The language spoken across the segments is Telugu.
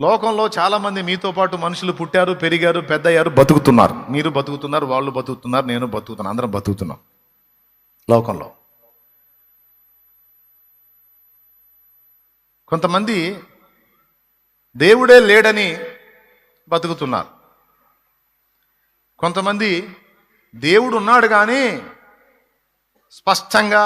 లోకంలో చాలామంది మీతో పాటు మనుషులు పుట్టారు, పెరిగారు, పెద్దయ్యారు, బతుకుతున్నారు. మీరు బతుకుతున్నారు, వాళ్ళు బతుకుతున్నారు, నేను బతుకుతున్నాను, అందరం బతుకుతున్నాం లోకంలో. కొంతమంది దేవుడే లేడని బతుకుతున్నారు. కొంతమంది దేవుడు ఉన్నాడు కానీ స్పష్టంగా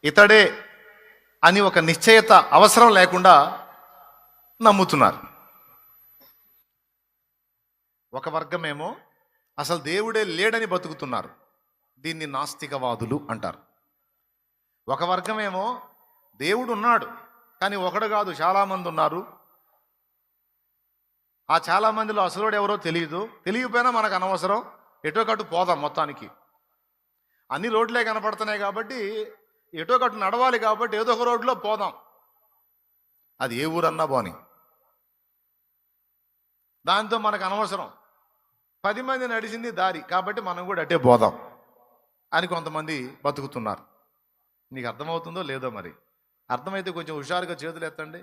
ఇతడే అని ఒక నిశ్చయత అవసరం లేకుండా నమ్ముతున్నారు. ఒక వర్గమేమో అసలు దేవుడే లేడని బతుకుతున్నారు. దీన్ని నాస్తికవాదులు అంటారు. ఒక వర్గమేమో దేవుడు ఉన్నాడు కానీ ఒకడు కాదు, చాలామంది ఉన్నారు. ఆ చాలామందిలో అసలుడు ఎవరో తెలియకపోయినా మనకు అనవసరం, ఎటో కట్టు పోదాం, మొత్తానికి అన్ని రోడ్లే కనపడుతున్నాయి కాబట్టి ఎటో కట్టు నడవాలి కాబట్టి ఏదో ఒక రోడ్లో పోదాం, అది ఏ ఊరన్నా పోని, దాంతో మనకు అనవసరం, 10 మంది నడిచింది దారి కాబట్టి మనం కూడా అట్టే పోదాం అని కొంతమంది బతుకుతున్నారు. నీకు అర్థమవుతుందో లేదో మరి? అర్థమైతే కొంచెం హుషారుగా చేతులు ఎత్తండి.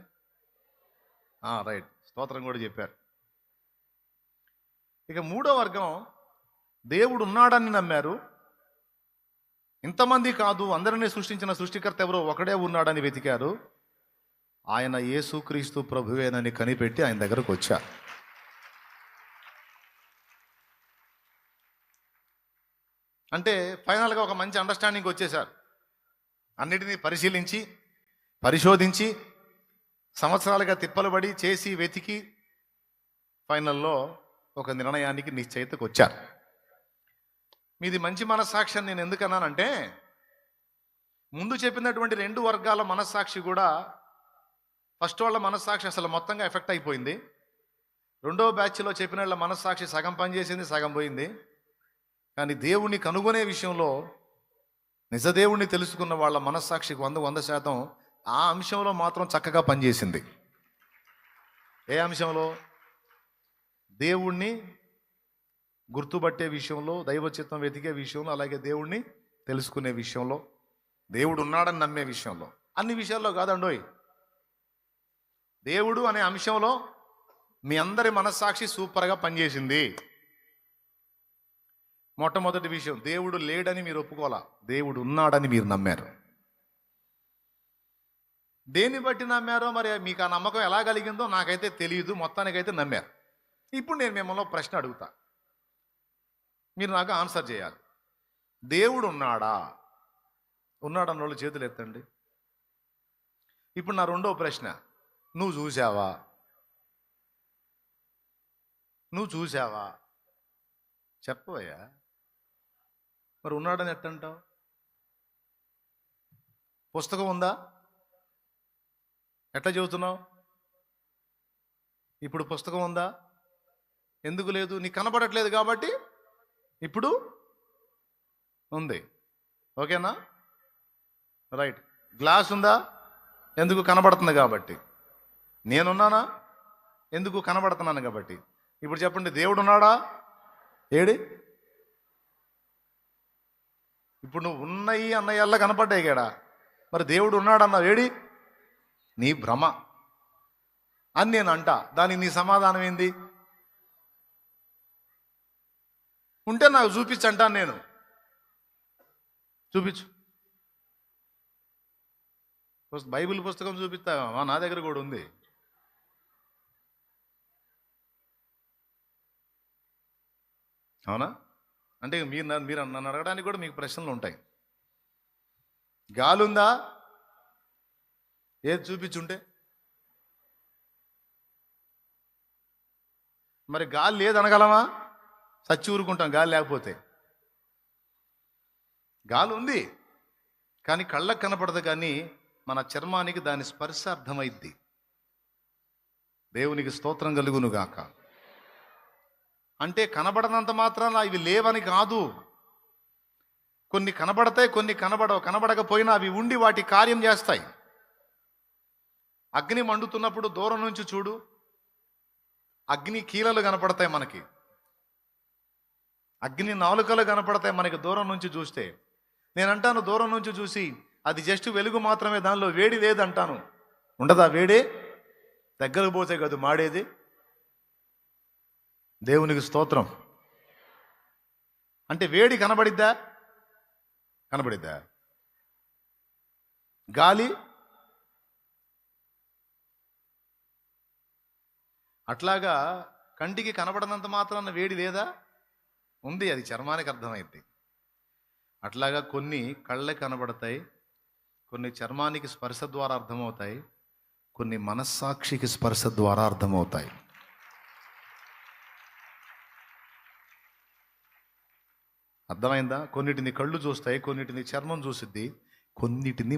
రైట్, స్తోత్రం కూడా చెప్పారు. ఇక మూడో వర్గం దేవుడు ఉన్నాడని నమ్మారు. ఇంతమంది కాదు, అందరినీ సృష్టించిన సృష్టికర్త ఎవరో ఒకడే ఉన్నాడని వెతికారు. ఆయన యేసుక్రీస్తు ప్రభువేనని కనిపెట్టి ఆయన దగ్గరకు వచ్చారు. అంటే ఫైనల్గా ఒక మంచి అండర్స్టాండింగ్ వచ్చేశారు. అన్నిటినీ పరిశీలించి పరిశోధించి సంవత్సరాలుగా తిప్పలు పడి చేసి వెతికి ఫైనల్లో ఒక నిర్ణయానికి నిశ్చయితకు వచ్చారు. మీది మంచి మనస్సాక్షి నేను ఎందుకన్నానంటే, ముందు చెప్పినటువంటి 2 వర్గాల మనస్సాక్షి కూడా ఫస్ట్ వాళ్ళ మనస్సాక్షి అసలు మొత్తంగా ఎఫెక్ట్ అయిపోయింది. రెండో బ్యాచ్లో చెప్పిన వాళ్ళ మనస్సాక్షి సగం పనిచేసింది, సగం పోయింది. కానీ దేవుణ్ణి కనుగొనే విషయంలో నిజదేవుణ్ణి తెలుసుకున్న వాళ్ళ మనస్సాక్షికి 100% ఆ అంశంలో మాత్రం చక్కగా పనిచేసింది. ఏ అంశంలో? దేవుణ్ణి గుర్తుపట్టే విషయంలో, దైవచిత్తం వెతికే విషయంలో, అలాగే దేవుణ్ణి తెలుసుకునే విషయంలో, దేవుడు ఉన్నాడని నమ్మే విషయంలో, అన్ని విషయాల్లో కాదండోయ్, దేవుడు అనే అంశంలో మీ అందరి మనస్సాక్షి సూపర్గా పనిచేసింది. మొట్టమొదటి విషయం, దేవుడు లేడని మీరు ఒప్పుకోవాలా, దేవుడు ఉన్నాడని మీరు నమ్మారు. దేన్ని బట్టి నమ్మారో మరి మీకు ఆ నమ్మకం ఎలా కలిగిందో నాకైతే తెలియదు, మొత్తానికైతే నమ్మారు. ఇప్పుడు నేను మిమ్మల్ని ప్రశ్న అడుగుతా, మీరు నాకు ఆన్సర్ చేయాలి. దేవుడు ఉన్నాడా? ఉన్నాడన్న వాళ్ళు చేతులు ఎత్తండి. ఇప్పుడు నా రెండో ప్రశ్న, నువ్వు చూసావా? నువ్వు చూసావా? చెప్పవయ్యా. మరి ఉన్నాడని ఎట్టంటావు? పుస్తకం ఉందా? ఎట్లా చెబుతున్నావు? ఇప్పుడు పుస్తకం ఉందా? ఎందుకు లేదు? నీకు కనపడట్లేదు కాబట్టి ఇప్పుడు ఉంది. ఓకేనా? రైట్. గ్లాస్ ఉందా? ఎందుకు? కనబడుతుంది కాబట్టి. నేనున్నానా? ఎందుకు? కనబడుతున్నాను కాబట్టి. ఇప్పుడు చెప్పండి, దేవుడు ఉన్నాడా? ఏడి? ఇప్పుడు నువ్వు ఉన్నాయి అన్నయ్యల్లా కనపడ్డాయి కదా, మరి దేవుడు ఉన్నాడన్నావు ఏడి? నీ భ్రమ అని నేను అంట. దానికి నీ సమాధానం ఏంది? ఉంటే నాకు చూపించు అంటాను నేను. చూపించు. బైబిల్ పుస్తకం చూపిస్తావా? నా దగ్గర కూడా ఉంది. అవునా? అంటే మీరు నన్ను అడగడానికి కూడా మీకు ప్రశ్నలు ఉంటాయి. గాలి ఉందా? ఏది చూపించుంటే? మరి గాలి లేదనగలమా? సచ్చి ఊరుకుంటాం గాలి లేకపోతే. గాలి ఉంది కానీ కళ్ళకు కనపడదు, కానీ మన చర్మానికి దాని స్పర్శ అర్థమైద్ది. దేవునికి స్తోత్రం కలుగును గాక. అంటే కనబడనంత మాత్రాన ఇవి లేవని కాదు. కొన్ని కనబడతాయి, కొన్ని కనబడవు. కనబడకపోయినా అవి ఉండి వాటి కార్యం చేస్తాయి. అగ్ని మండుతున్నప్పుడు దూరం నుంచి చూడు, అగ్ని కీలలు కనపడతాయి మనకి, అగ్ని నాలుకలు కనపడతాయి మనకి దూరం నుంచి చూస్తే. నేనంటాను దూరం నుంచి చూసి అది జస్ట్ వెలుగు మాత్రమే, దానిలో వేడి లేదంటాను. ఉండదా వేడి? దగ్గరకు పోతే కాదు మాడేది. దేవునికి స్తోత్రం. అంటే వేడి కనబడిద్దా? కనబడిద్దా? గాలి అట్లాగా కంటికి కనబడనంత మాత్రాన వేడి లేదా? ఉంది, అది చర్మానికి అర్థమైంది. అట్లాగా కొన్ని కళ్ళకి కనబడతాయి, కొన్ని చర్మానికి స్పర్శ ద్వారా అర్థమవుతాయి, కొన్ని మనస్సాక్షికి స్పర్శ ద్వారా అర్థమవుతాయి. అర్థమైందా? కొన్నిటిని కళ్ళు చూస్తాయి, కొన్నిటిని చర్మం చూసిద్ది, కొన్నిటిని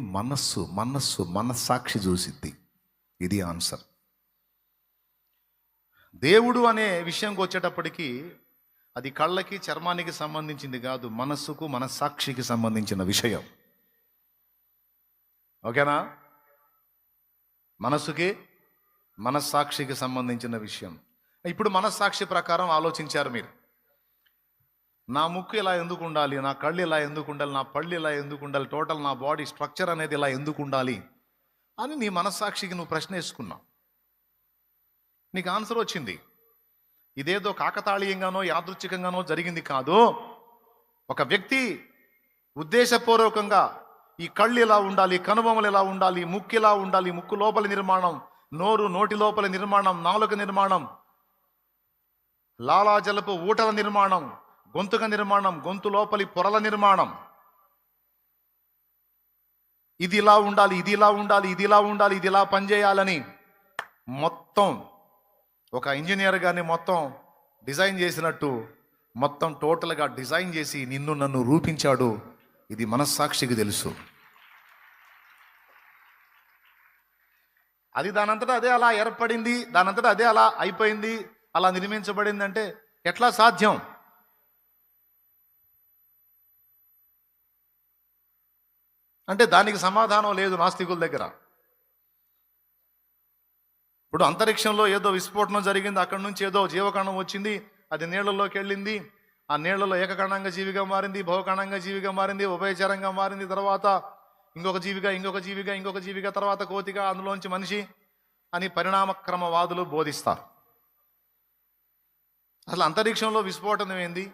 మనస్సాక్షి చూసిద్ది. ఇది ఆన్సర్. దేవుడు అనే విషయంకి వచ్చేటప్పటికి అది కళ్ళకి చర్మానికి సంబంధించింది కాదు, మనస్సుకు మనస్సాక్షికి సంబంధించిన విషయం. ఓకేనా? మనస్సుకి మనస్సాక్షికి సంబంధించిన విషయం. ఇప్పుడు మనస్సాక్షి ప్రకారం ఆలోచించారు మీరు. నా ముక్కు ఇలా ఎందుకు ఉండాలి, నా కళ్ళు ఇలా ఎందుకు ఉండాలి, నా పళ్ళు ఇలా ఎందుకు ఉండాలి, టోటల్ నా బాడీ స్ట్రక్చర్ అనేది ఇలా ఎందుకు ఉండాలి అని నీ మనస్సాక్షికి నువ్వు ప్రశ్న వేసుకున్నావు. నీకు ఆన్సర్ వచ్చింది. ఇదేదో కాకతాళీయంగానో యాదృచ్ఛికంగానో జరిగింది కాదు. ఒక వ్యక్తి ఉద్దేశపూర్వకంగా ఈ కళ్ళు ఇలా ఉండాలి, కనుబొమ్మలు ఇలా ఉండాలి, ముక్కు ఇలా ఉండాలి, ముక్కు లోపలి నిర్మాణం, నోరు నోటి లోపలి నిర్మాణం, నాలుక నిర్మాణం, లాలాజలపు ఊటల నిర్మాణం, గొంతుక నిర్మాణం, గొంతు లోపలి పొరల నిర్మాణం, ఇది ఇలా ఉండాలి, ఇది ఇలా ఉండాలి, ఇది ఇలా ఉండాలి, ఇది ఇలా పనిచేయాలని మొత్తం ఒక ఇంజనీర్ గారిని మొత్తం డిజైన్ చేసినట్టు మొత్తం టోటల్గా డిజైన్ చేసి నిన్ను నన్ను రూపించాడు. ఇది మనస్సాక్షికి తెలుసు. అది దానంతటా అదే అలా ఏర్పడింది, దానంతటా అదే అలా అయిపోయింది, అలా నిర్మించబడింది అంటే ఎట్లా సాధ్యం? అంటే దానికి సమాధానం లేదు నాస్తికుల దగ్గర. ఇప్పుడు అంతరిక్షంలో ఏదో విస్ఫోటనం జరిగింది, అక్కడి నుంచి ఏదో జీవకణం వచ్చింది, అది నీళ్లలోకి వెళ్ళింది, ఆ నీళ్లలో ఏకకణంగా జీవిగా మారింది, బహుకణంగా జీవిగా మారింది, ఉభయచరంగా మారింది, తర్వాత ఇంకొక జీవిగా తర్వాత కోతిగా, అందులోంచి మనిషి అని పరిణామక్రమవాదులు బోధిస్తారు. అసలు అంతరిక్షంలో విస్ఫోటనం ఏంది,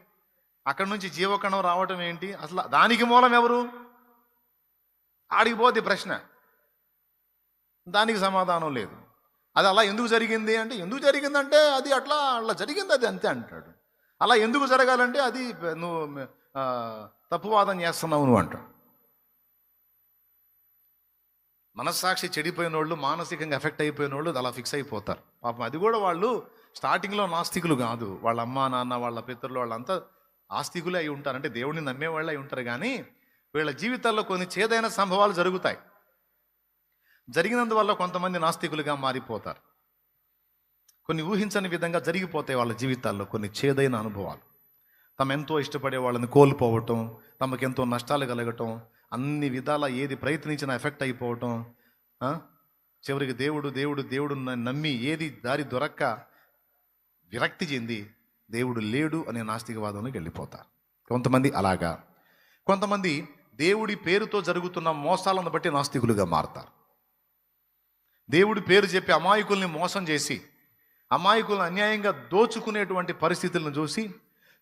అక్కడి నుంచి జీవకణం రావటం ఏంటి, అసలు దానికి మూలం ఎవరు? ఆడికి పోతే ప్రశ్న, దానికి సమాధానం లేదు. అది అలా ఎందుకు జరిగింది అంటే, ఎందుకు జరిగిందంటే అది అట్లా జరిగింది, అది అంతే అంటాడు. అలా ఎందుకు జరగాలంటే అది నువ్వు తప్పువాదం చేస్తున్నావు నువ్వు అంటాడు. మనస్సాక్షి చెడిపోయిన వాళ్ళు, మానసికంగా ఎఫెక్ట్ అయిపోయిన వాళ్ళు అలా ఫిక్స్ అయిపోతారు. పాపం అది కూడా వాళ్ళు స్టార్టింగ్లో నాస్తికులు కాదు, వాళ్ళ అమ్మ నాన్న వాళ్ళ పితరులు వాళ్ళంతా ఆస్తికులే అయి ఉంటారు, అంటే దేవుడిని నమ్మేవాళ్ళు అయి ఉంటారు. కానీ వీళ్ళ జీవితాల్లో కొన్ని చేదైన సంభవాలు జరుగుతాయి. జరిగినందువల్ల కొంతమంది నాస్తికులుగా మారిపోతారు. కొన్ని ఊహించని విధంగా జరిగిపోతాయి వాళ్ళ జీవితాల్లో కొన్ని చేదైన అనుభవాలు. ఎంతో ఇష్టపడే వాళ్ళని కోల్పోవటం, తమకెంతో నష్టాలు కలగటం, అన్ని విధాల ఏది ప్రయత్నించినా ఎఫెక్ట్ అయిపోవటం, చివరికి దేవుడు నమ్మి ఏది దారి దొరక్క విరక్తి చెంది దేవుడు లేడు అనే నాస్తికవాదంలోకి వెళ్ళిపోతారు. కొంతమంది అలాగా, కొంతమంది దేవుడి పేరుతో జరుగుతున్న మోసాలను బట్టి నాస్తికులుగా మారతారు. దేవుడి పేరు చెప్పి అమాయకుల్ని మోసం చేసి, అమాయకులను అన్యాయంగా దోచుకునేటువంటి పరిస్థితులను చూసి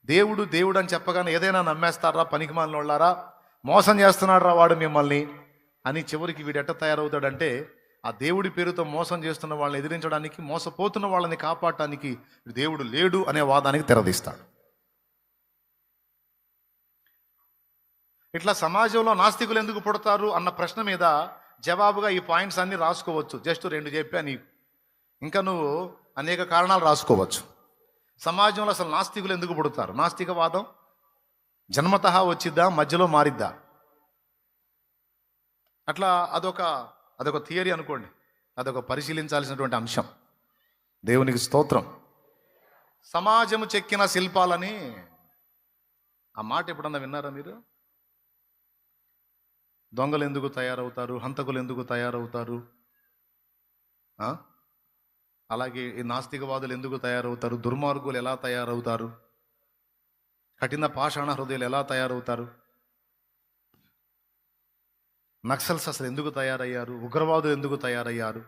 దేవుడు అని చెప్పగానే ఏదైనా నమ్మేస్తారా, పనికిమాలిన వాళ్ళారా, మోసం చేస్తున్నాడు వాడు మిమ్మల్ని అని చివరికి వీడు ఎట్ట తయారవుతాడంటే, ఆ దేవుడి పేరుతో మోసం చేస్తున్న వాళ్ళని ఎదిరించడానికి, మోసపోతున్న వాళ్ళని కాపాడటానికి దేవుడు లేడు అనే వాదానికి తెరదీస్తాడు. ఇట్లా సమాజంలో నాస్తికులు ఎందుకు పుడతారు అన్న ప్రశ్న మీద జవాబుగా ఈ పాయింట్స్ అన్ని రాసుకోవచ్చు. జస్ట్ 2 చెప్పా నీకు, ఇంకా నువ్వు అనేక కారణాలు రాసుకోవచ్చు. సమాజంలో అసలు నాస్తికులు ఎందుకు పుడతారు? నాస్తికవాదం జన్మతః వచ్చిద్దా, మధ్యలో మారిద్దా? అట్లా అదొక థియరీ అనుకోండి, అదొక పరిశీలించాల్సినటువంటి అంశం. దేవునికి స్తోత్రం. సమాజము చెక్కిన శిల్పాలని, ఆ మాట ఎప్పుడన్నా విన్నారా మీరు? దొంగలు ఎందుకు తయారవుతారు, హంతకులు ఎందుకు తయారవుతారు, అలాగే ఈ నాస్తికవాదులు ఎందుకు తయారవుతారు, దుర్మార్గులు ఎలా తయారవుతారు, కఠిన పాషాణ హృదయాలు ఎలా తయారవుతారు, నక్సల్స్ అసలు ఎందుకు తయారయ్యారు, ఉగ్రవాదులు ఎందుకు తయారయ్యారు,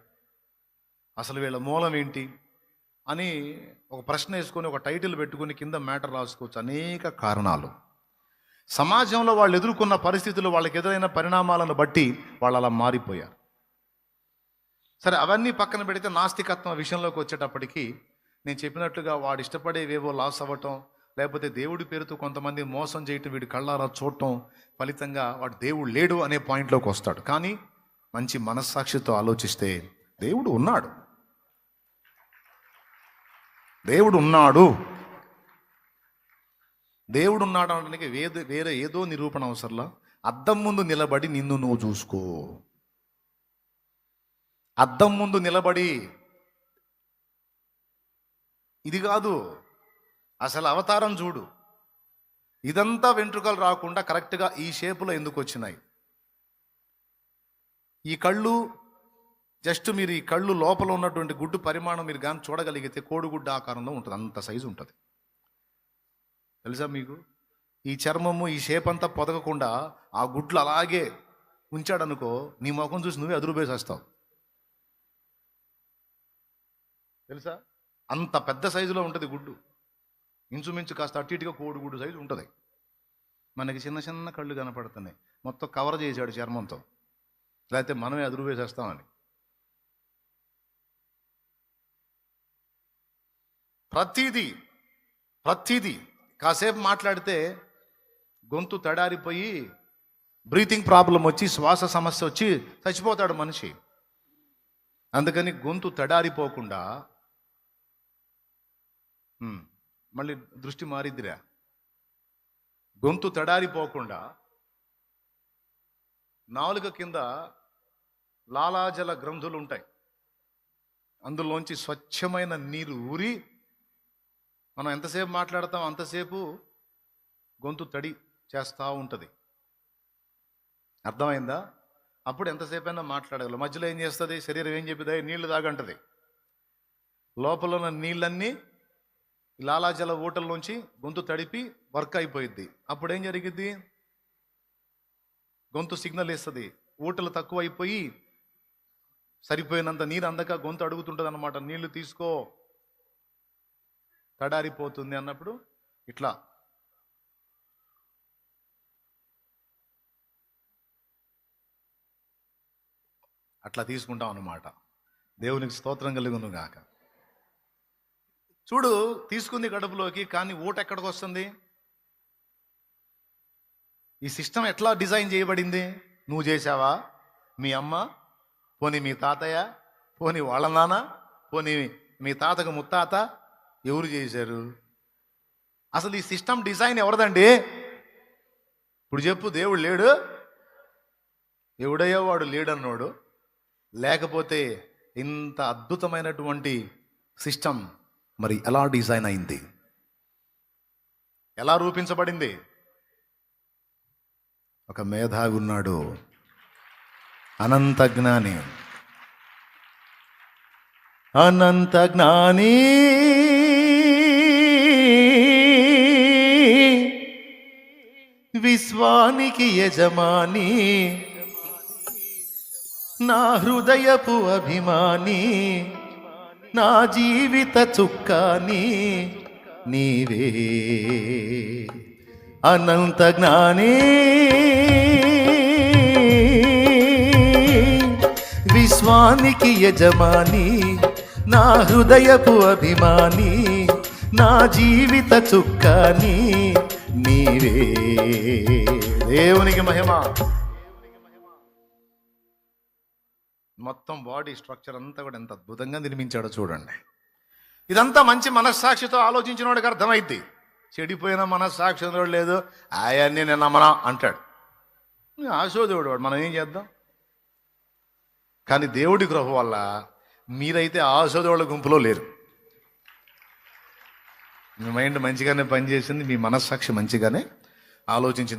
అసలు వీళ్ళ మూలం ఏంటి అని ఒక ప్రశ్న వేసుకొని ఒక టైటిల్ పెట్టుకొని కింద మ్యాటర్ రాసుకోవచ్చు. అనేక కారణాలు సమాజంలో వాళ్ళు ఎదుర్కొన్న పరిస్థితులు, వాళ్ళకి ఎదురైన పరిణామాలను బట్టి వాళ్ళు అలా మారిపోయారు. సరే, అవన్నీ పక్కన పెడితే నాస్తికత్వం విషయంలోకి వచ్చేటప్పటికి నేను చెప్పినట్లుగా వాడు ఇష్టపడేవేవో లాస్ అవ్వటం, లేకపోతే దేవుడి పేరుతో కొంతమంది మోసం చేయటం, వీడి కళ్ళారా చూడటం ఫలితంగా వాడు దేవుడు లేడు అనే పాయింట్లోకి వస్తాడు. కానీ మంచి మనస్సాక్షితో ఆలోచిస్తే దేవుడు ఉన్నాడు, దేవుడు ఉన్నాడు. దేవుడు ఉన్నాడు అనడానికి వేరే ఏదో నిరూపణ అవసరంలా. అద్దం ముందు నిలబడి నిన్ను నువ్వు చూసుకో. అద్దం ముందు నిలబడి ఇది కాదు, అసలు అవతారం చూడు. ఇదంతా వెంట్రుకలు రాకుండా కరెక్ట్గా ఈ షేపులో ఎందుకు వచ్చినాయి? ఈ కళ్ళు జస్ట్ మీరు ఈ కళ్ళు లోపల ఉన్నటువంటి గుడ్డు పరిమాణం మీరు కానీ చూడగలిగితే కోడిగుడ్డు ఆకారంలో ఉంటుంది, అంత సైజు ఉంటుంది. తెలుసా మీకు? ఈ చర్మము ఈ షేప్ అంతా పొదగకుండా ఆ గుడ్లు అలాగే ఉంచాడనుకో, నీ ముఖం చూసి నువ్వే అదురుబేసేస్తావు. తెలుసా? అంత పెద్ద సైజులో ఉంటుంది గుడ్డు. ఇంచుమించు కాస్త అటు ఇటుగా కోడిగుడ్డు సైజు ఉంటుంది. మనకి చిన్న చిన్న కళ్ళు కనపడుతున్నాయి, మొత్తం కవర్ చేశాడు చర్మంతో, లేకపోతే మనమే అదురుబేసేస్తామని. ప్రతిదీ కాసేపు మాట్లాడితే గొంతు తడారిపోయి బ్రీతింగ్ ప్రాబ్లం వచ్చి శ్వాస సమస్య వచ్చి చచ్చిపోతాడు మనిషి. అందుకని గొంతు తడారిపోకుండా మళ్ళీ దృష్టి మారిద్దిరా. గొంతు తడారిపోకుండా నాలుక కింద లాలాజల గ్రంథులు ఉంటాయి, అందులోంచి స్వచ్ఛమైన నీరు ఊరి మనం ఎంతసేపు మాట్లాడతాం అంతసేపు గొంతు తడి చేస్తూ ఉంటుంది. అర్థమైందా? అప్పుడు ఎంతసేపు అయినా మాట్లాడగలరు. మధ్యలో ఏం చేస్తుంది? శరీరం ఏం చెప్పింది? నీళ్లు తాగంటది. లోపల ఉన్న నీళ్ళన్నీ లాలాజల ఊటల్లోంచి గొంతు తడిపి వర్క్ అయిపోయిద్ది. అప్పుడు ఏం జరిగిద్ది? గొంతు సిగ్నల్ ఇస్తుంది. ఊటలు తక్కువ అయిపోయి సరిపోయినంత నీరు అందక గొంతు అడుగుతుంటుంది అనమాట, నీళ్లు తీసుకో, తడారిపోతుంది అన్నప్పుడు ఇట్లా అట్లా తీసుకుంటాం అన్నమాట. దేవునికి స్తోత్రం కలుగును గాక. చూడు, తీసుకుంది కడుపులోకి, కానీ ఊట ఎక్కడికి వస్తుంది? ఈ సిస్టమ్ ఎట్లా డిజైన్ చేయబడింది? నువ్వు చేసావా? మీ అమ్మ? పోనీ మీ తాతయ్య? పోనీ వాళ్ళ నాన్న? పోనీ మీ తాతకు ముత్తాత? ఎవరు చేశారు? అసలు ఈ సిస్టమ్ డిజైన్ ఎవరిదండి? ఇప్పుడు చెప్పు, దేవుడు లేడు? ఎవడయ్యో వాడు లేడన్నోడు. లేకపోతే ఇంత అద్భుతమైనటువంటి సిస్టమ్ మరి ఎలా డిజైన్ అయింది? ఎలా రూపించబడింది? ఒక మేధావి ఉన్నాడు, అనంత జ్ఞాని. అనంత జ్ఞాని విశ్వానికి యజమాని, నా హృదయపు అభిమాని, నా జీవిత చుక్కాని నీవే. అనంత జ్ఞాని విశ్వానికి యజమాని, నా హృదయపు అభిమాని, నా జీవిత చుక్కాని నీవే. దేవునికి మహిమ. మొత్తం బాడీ స్ట్రక్చర్ అంతా కూడా ఎంత అద్భుతంగా నిర్మించాడో చూడండి. ఇదంతా మంచి మనస్సాక్షితో ఆలోచించిన వాడికి అర్థమైద్ది. చెడిపోయిన మనస్సాక్షి లేదు, ఆయన్ని నేను నమ్మనా అంటాడు. ఆశోదేవుడు వాడు, మనం ఏం చేద్దాం? కానీ దేవుడి కృప వల్ల మీరైతే ఆశోదేవుల గుంపులో లేరు. మీ మైండ్ మంచిగానే పనిచేసింది, మీ మనస్సాక్షి మంచిగానే ఆలోచించింది.